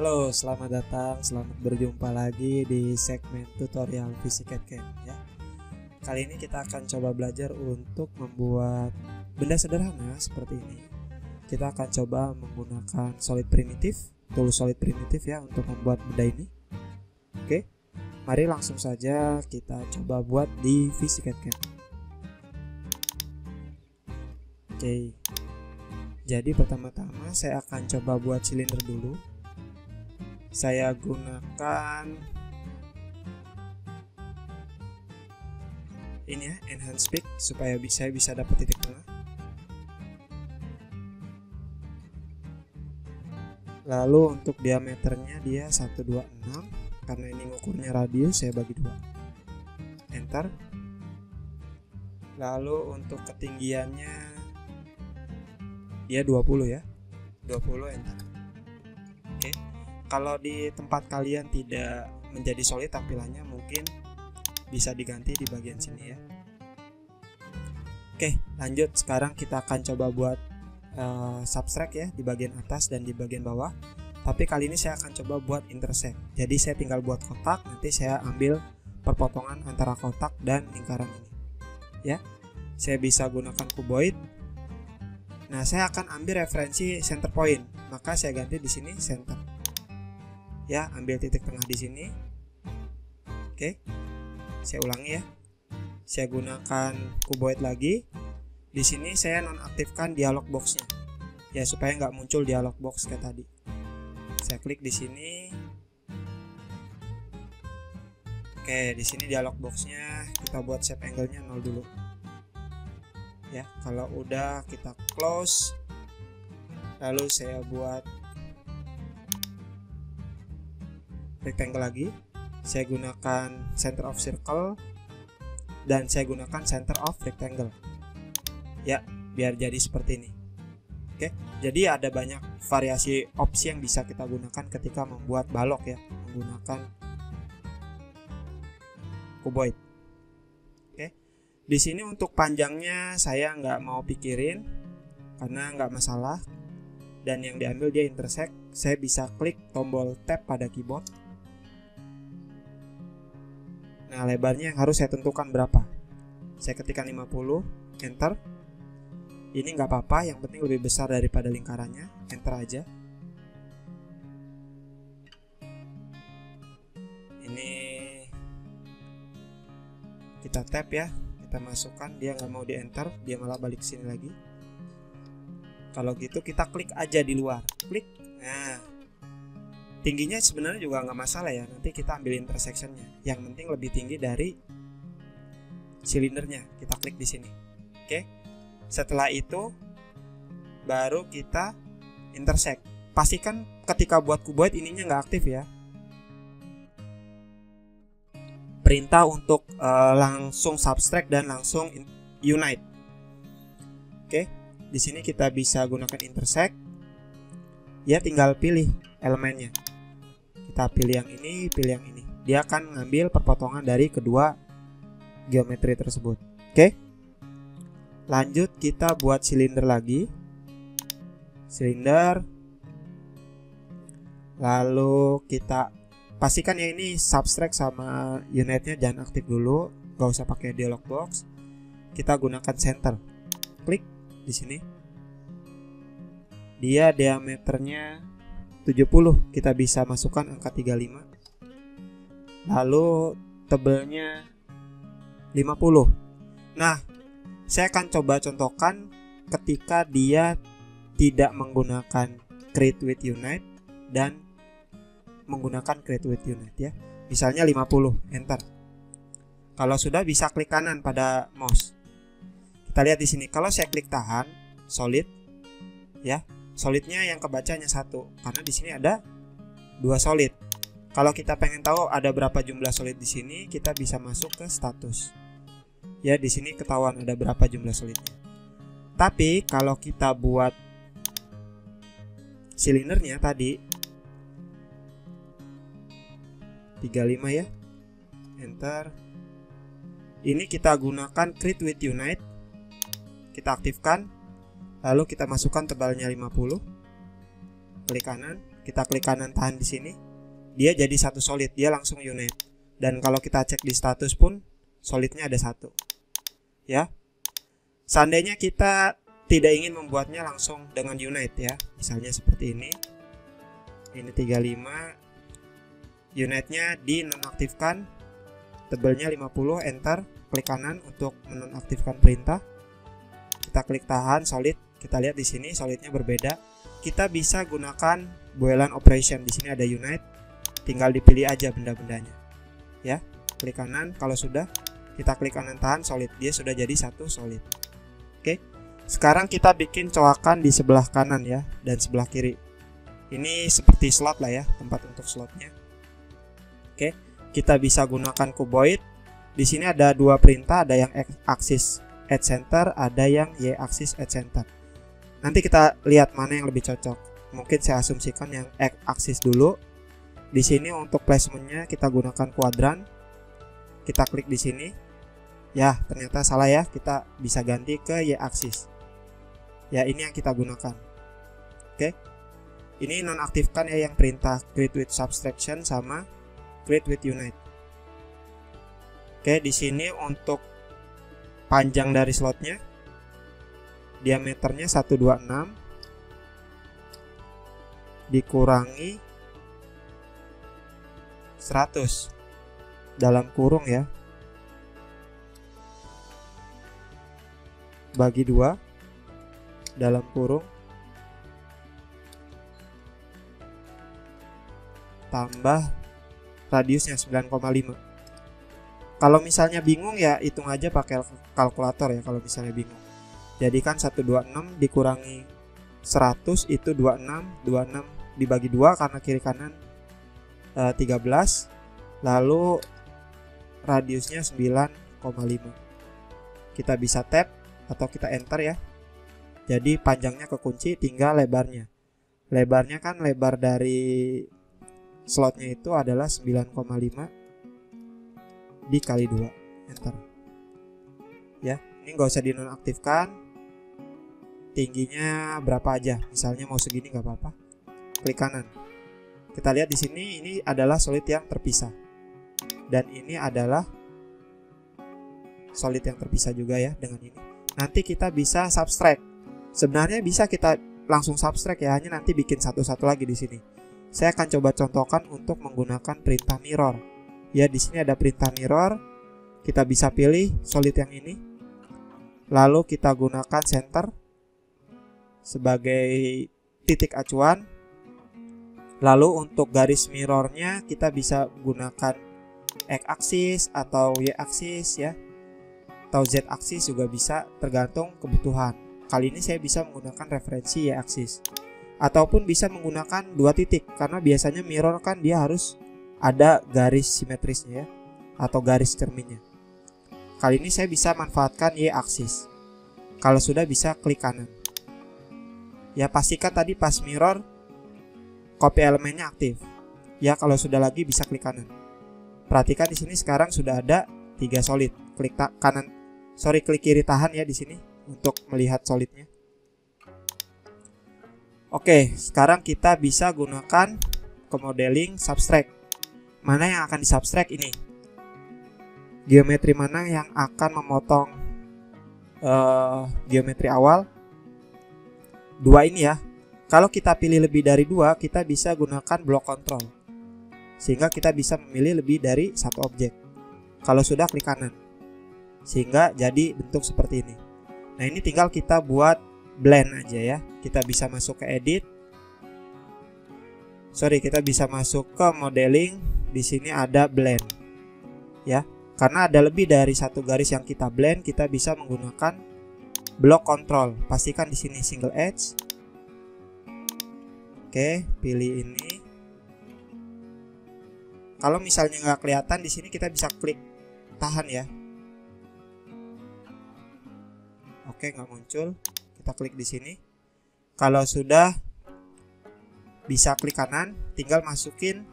Halo, selamat datang, selamat berjumpa lagi di segmen tutorial VisiCAD-CAM ya. Kali ini kita akan coba belajar untuk membuat benda sederhana seperti ini. Kita akan coba menggunakan Solid Primitive, tool Solid Primitive ya untuk membuat benda ini. Oke, mari langsung saja kita coba buat di VisiCAD-CAM. Oke, jadi pertama-tama saya akan coba buat silinder dulu. Saya gunakan ini ya, enhance peak supaya saya bisa dapat titik tengah. Lalu untuk diameternya dia 126, karena ini ngukurnya radius saya bagi 2. Enter. Lalu untuk ketinggiannya dia 20 ya. 20, enter. Oke. Kalau di tempat kalian tidak menjadi solid tampilannya, mungkin bisa diganti di bagian sini ya. Oke, lanjut. Sekarang kita akan coba buat subtract ya di bagian atas dan di bagian bawah. Tapi kali ini saya akan coba buat intersect. Jadi saya tinggal buat kotak, nanti saya ambil perpotongan antara kotak dan lingkaran ini. Ya, saya bisa gunakan cuboid. Nah, saya akan ambil referensi center point, maka saya ganti di sini center. Ya, ambil titik tengah di sini. Oke, saya ulangi ya. Saya gunakan cuboid lagi. Di sini saya nonaktifkan dialog boxnya, ya supaya nggak muncul dialog box kayak tadi. Saya klik di sini. Oke, di sini dialog boxnya kita buat shape angle-nya 0 dulu. Ya, kalau udah kita close. Lalu saya buat rectangle lagi. Saya gunakan center of circle dan saya gunakan center of rectangle ya, biar jadi seperti ini. Oke, jadi ada banyak variasi opsi yang bisa kita gunakan ketika membuat balok ya, menggunakan cuboid. Oke, di sini untuk panjangnya saya nggak mau pikirin karena nggak masalah, dan yang diambil dia intersect. Saya bisa klik tombol tab pada keyboard. Nah, lebarnya yang harus saya tentukan berapa. Saya ketikkan 50, enter. Ini nggak apa-apa, yang penting lebih besar daripada lingkarannya. Enter aja. Ini kita tap ya, kita masukkan. Dia nggak mau di enter, dia malah balik sini lagi. Kalau gitu kita klik aja di luar, klik. Nah, tingginya sebenarnya juga nggak masalah ya, nanti kita ambil intersectionnya. Yang penting lebih tinggi dari silindernya. Kita klik di sini. Oke. Setelah itu baru kita intersect. Pastikan ketika buat cuboid ininya nggak aktif ya. Perintah untuk langsung subtract dan langsung unite. Oke. Di sini kita bisa gunakan intersect. Ya, tinggal pilih elemennya. Kita pilih yang ini, pilih yang ini. Dia akan ngambil perpotongan dari kedua geometri tersebut. Oke. Lanjut kita buat silinder lagi. Silinder. Lalu kita pastikan ya ini subtract sama unitnya jangan aktif dulu. Gak usah pakai dialog box. Kita gunakan center. Klik di sini. Dia diameternya 70, kita bisa masukkan angka 35. Lalu tebelnya 50. Nah, saya akan coba contohkan ketika dia tidak menggunakan create with unite dan menggunakan create with unite ya. Misalnya 50, enter. Kalau sudah bisa klik kanan pada mouse. Kita lihat di sini, kalau saya klik tahan solid ya. Solidnya yang kebacanya 1, karena di sini ada 2 solid. Kalau kita pengen tahu ada berapa jumlah solid di sini, kita bisa masuk ke status. Ya, di sini ketahuan ada berapa jumlah solidnya. Tapi kalau kita buat silindernya tadi 35 ya. Enter. Ini kita gunakan create with unite. Kita aktifkan. Lalu kita masukkan tebalnya 50. Klik kanan, kita klik kanan tahan di sini, dia jadi satu solid, dia langsung unite. Dan kalau kita cek di status pun solidnya ada satu. Ya. Seandainya kita tidak ingin membuatnya langsung dengan unite ya, misalnya seperti ini 35, unite-nya dinonaktifkan, tebelnya 50, enter, klik kanan untuk menonaktifkan perintah. Kita klik tahan solid, kita lihat di sini solidnya berbeda. Kita bisa gunakan boolean operation, di sini ada unite, tinggal dipilih aja benda-bendanya. Ya, klik kanan, kalau sudah kita klik kanan tahan solid, dia sudah jadi satu solid. Oke. Sekarang kita bikin coakan di sebelah kanan ya dan sebelah kiri. Ini seperti slot lah ya, tempat untuk slotnya. Oke, kita bisa gunakan cuboid. Di sini ada dua perintah, ada yang X axis at center, ada yang Y axis at center. Nanti kita lihat mana yang lebih cocok. Mungkin saya asumsikan yang X axis dulu. Di sini untuk placementnya kita gunakan kuadran. Kita klik di sini. Ya, ternyata salah ya. Kita bisa ganti ke Y axis. Ya, ini yang kita gunakan. Oke. Ini nonaktifkan ya yang perintah create with subtraction sama create with unite. Oke, di sini untuk panjang dari slotnya, diameternya 126 dikurangi 100 dalam kurung ya, bagi 2 dalam kurung tambah radiusnya 9,5. Kalau misalnya bingung ya hitung aja pakai kalkulator ya kalau misalnya bingung. Jadi kan 126 dikurangi 100 itu 26 dibagi 2 karena kiri kanan 13, lalu radiusnya 9,5. Kita bisa tab atau kita enter ya. Jadi panjangnya kekunci, tinggal lebarnya. Lebarnya kan lebar dari slotnya itu adalah 9,5 dikali 2, enter. Ya, ini nggak usah dinonaktifkan. Tingginya berapa aja, misalnya mau segini nggak apa-apa. Klik kanan. Kita lihat di sini ini adalah solid yang terpisah. Dan ini adalah solid yang terpisah juga ya dengan ini. Nanti kita bisa subtract. Sebenarnya bisa kita langsung subtract ya, hanya nanti bikin satu-satu lagi di sini. Saya akan coba contohkan untuk menggunakan perintah mirror. Ya, di sini ada perintah mirror. Kita bisa pilih solid yang ini. Lalu kita gunakan center sebagai titik acuan. Lalu untuk garis mirrornya kita bisa gunakan X axis atau Y axis ya. Atau Z axis juga bisa, tergantung kebutuhan. Kali ini saya bisa menggunakan referensi Y axis. Ataupun bisa menggunakan 2 titik, karena biasanya mirror kan dia harus ada garis simetrisnya ya, atau garis cerminnya. Kali ini saya bisa manfaatkan Y axis. Kalau sudah bisa klik kanan. Ya, pastikan tadi pas mirror copy elemennya aktif. Ya, kalau sudah lagi bisa klik kanan. Perhatikan di sini sekarang sudah ada 3 solid. Klik klik kiri tahan ya di sini untuk melihat solidnya. Oke, sekarang kita bisa gunakan ke modeling subtract. Mana yang akan disubtract ini? Geometri mana yang akan memotong geometri awal? 2 ini ya. Kalau kita pilih lebih dari 2, kita bisa gunakan block control. Sehingga kita bisa memilih lebih dari satu objek. Kalau sudah klik kanan. Sehingga jadi bentuk seperti ini. Nah, ini tinggal kita buat blend aja ya. Kita bisa masuk ke edit. Kita bisa masuk ke modeling. Di sini ada blend. Ya, karena ada lebih dari satu garis yang kita blend, kita bisa menggunakan block control. Pastikan di sini single edge. Oke, pilih ini. Kalau misalnya nggak kelihatan di sini kita bisa klik tahan ya. Oke, nggak muncul. Kita klik di sini. Kalau sudah bisa klik kanan, tinggal masukin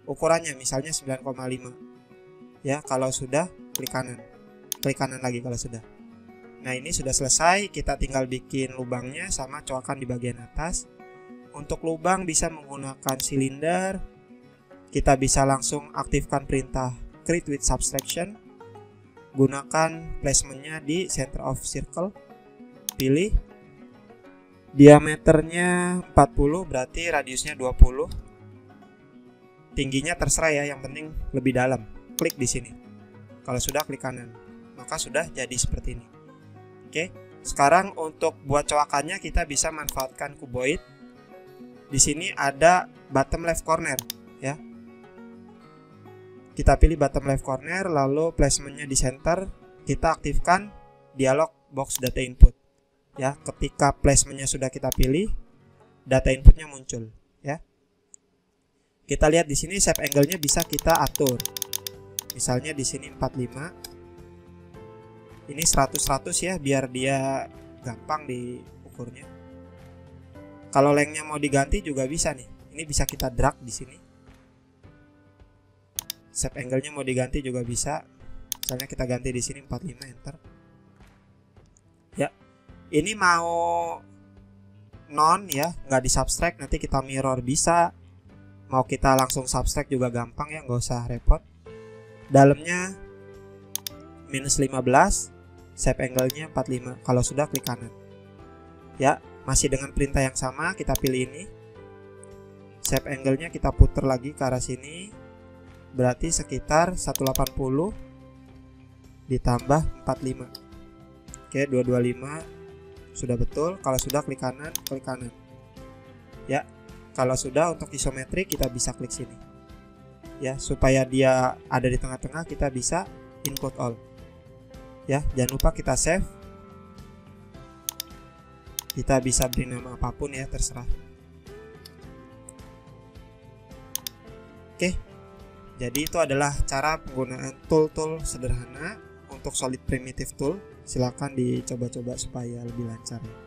ukurannya, misalnya 9,5. Ya, kalau sudah klik kanan. Klik kanan lagi kalau sudah. Nah, ini sudah selesai. Kita tinggal bikin lubangnya sama coakan di bagian atas. Untuk lubang bisa menggunakan silinder. Kita bisa langsung aktifkan perintah create with subtraction. Gunakan placementnya di center of circle. Pilih diameternya 40, berarti radiusnya 20. Tingginya terserah ya, yang penting lebih dalam. Klik di sini. Kalau sudah, klik kanan. Maka sudah jadi seperti ini. Oke, sekarang untuk buat coakannya kita bisa manfaatkan cuboid. Di sini ada bottom left corner ya. Kita pilih bottom left corner, lalu placementnya di center. Kita aktifkan dialog box data input ya. Ketika placementnya sudah kita pilih, data inputnya muncul ya. Kita lihat di sini shape angle-nya bisa kita atur. Misalnya di sini 45. Ini 100-100 ya, biar dia gampang diukurnya. Kalau lengthnya mau diganti juga bisa nih. Ini bisa kita drag di sini. Shape angle-nya mau diganti juga bisa. Misalnya kita ganti di sini 45, enter. Ya. Ini mau non ya, nggak di subtract, nanti kita mirror bisa. Mau kita langsung subtract juga gampang ya, nggak usah repot. Dalamnya -15, shape angle-nya 45. Kalau sudah, klik kanan. Ya, masih dengan perintah yang sama, kita pilih ini. Shape angle-nya kita putar lagi ke arah sini. Berarti sekitar 180 ditambah 45. Oke, 225 sudah betul. Kalau sudah, klik kanan, klik kanan. Ya, kalau sudah untuk isometrik kita bisa klik sini. Ya, supaya dia ada di tengah-tengah kita bisa input all. Ya, jangan lupa kita save. Kita bisa beri nama apapun ya, terserah. Oke. Jadi itu adalah cara penggunaan tool-tool sederhana untuk Solid Primitive Tool. Silakan dicoba-coba supaya lebih lancar ya.